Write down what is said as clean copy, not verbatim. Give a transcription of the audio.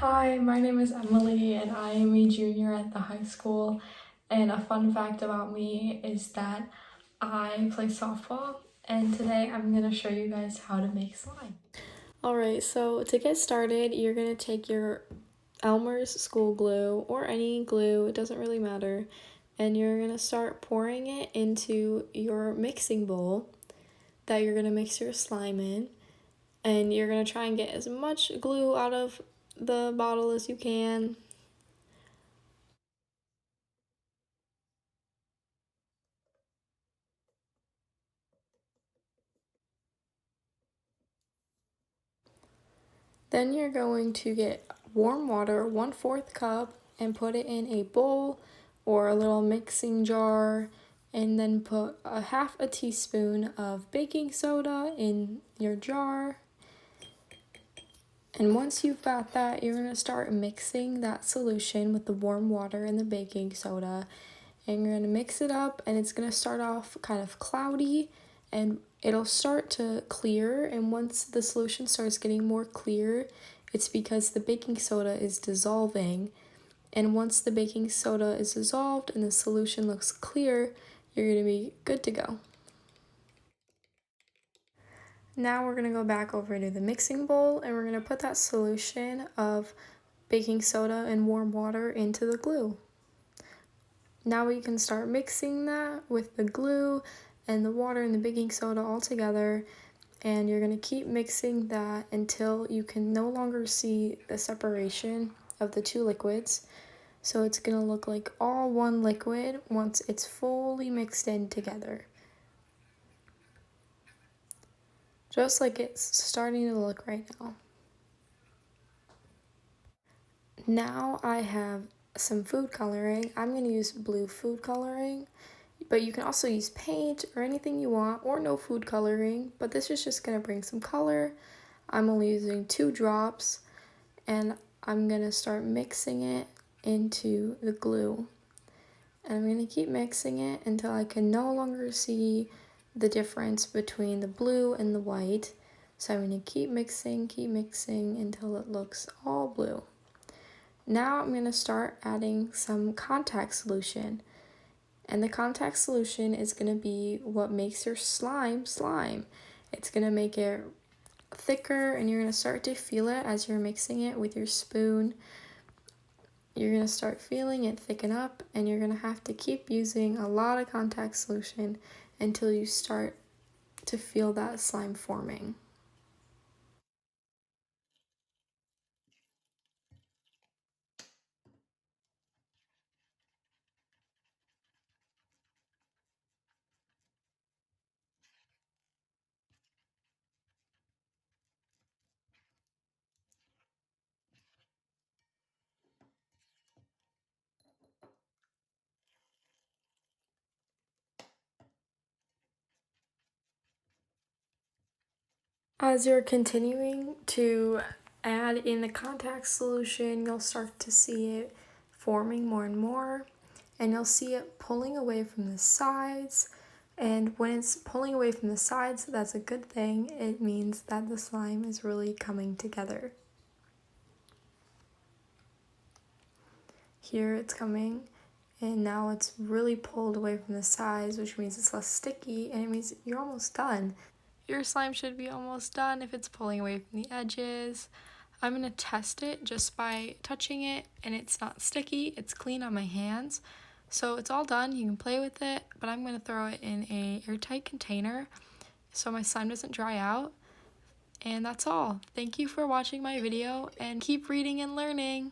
Hi, my name is Emily and I am a junior at the high school. And a fun fact about me is that I play softball, and today I'm going to show you guys how to make slime. Alright, so to get started, you're going to take your Elmer's school glue or any glue, it doesn't really matter, and you're going to start pouring it into your mixing bowl that you're going to mix your slime in. And you're going to try and get as much glue out of the bottle as you can. Then you're going to get warm water, 1/4 cup, and put it in a bowl or a little mixing jar, and then put a 1/2 teaspoon of baking soda in your jar. And once you've got that, you're going to start mixing that solution with the warm water and the baking soda. And you're going to mix it up, and it's going to start off kind of cloudy, and it'll start to clear. And once the solution starts getting more clear, it's because the baking soda is dissolving. And once the baking soda is dissolved and the solution looks clear, you're going to be good to go. Now we're going to go back over to the mixing bowl, and we're going to put that solution of baking soda and warm water into the glue. Now we can start mixing that with the glue and the water and the baking soda all together, and you're going to keep mixing that until you can no longer see the separation of the two liquids. So it's going to look like all one liquid once it's fully mixed in together. Just like it's starting to look right now. Now I have some food coloring. I'm going to use blue food coloring, but you can also use paint or anything you want, or no food coloring, but this is just going to bring some color. I'm only using 2 drops, and I'm going to start mixing it into the glue. And I'm going to keep mixing it until I can no longer see the difference between the blue and the white. So I'm going to keep mixing until it looks all blue. Now I'm going to start adding some contact solution. And the contact solution is going to be what makes your slime slime. It's going to make it thicker, and you're going to start to feel it as you're mixing it with your spoon. You're going to start feeling it thicken up, and you're going to have to keep using a lot of contact solution until you start to feel that slime forming. As you're continuing to add in the contact solution, you'll start to see it forming more and more, and you'll see it pulling away from the sides. And when it's pulling away from the sides, that's a good thing. It means that the slime is really coming together. Here it's coming, and now it's really pulled away from the sides, which means it's less sticky, and it means you're almost done. Your slime should be almost done if it's pulling away from the edges. I'm going to test it just by touching it, and it's not sticky, it's clean on my hands. So it's all done, you can play with it, but I'm going to throw it in a airtight container so my slime doesn't dry out. And that's all. Thank you for watching my video, and keep reading and learning.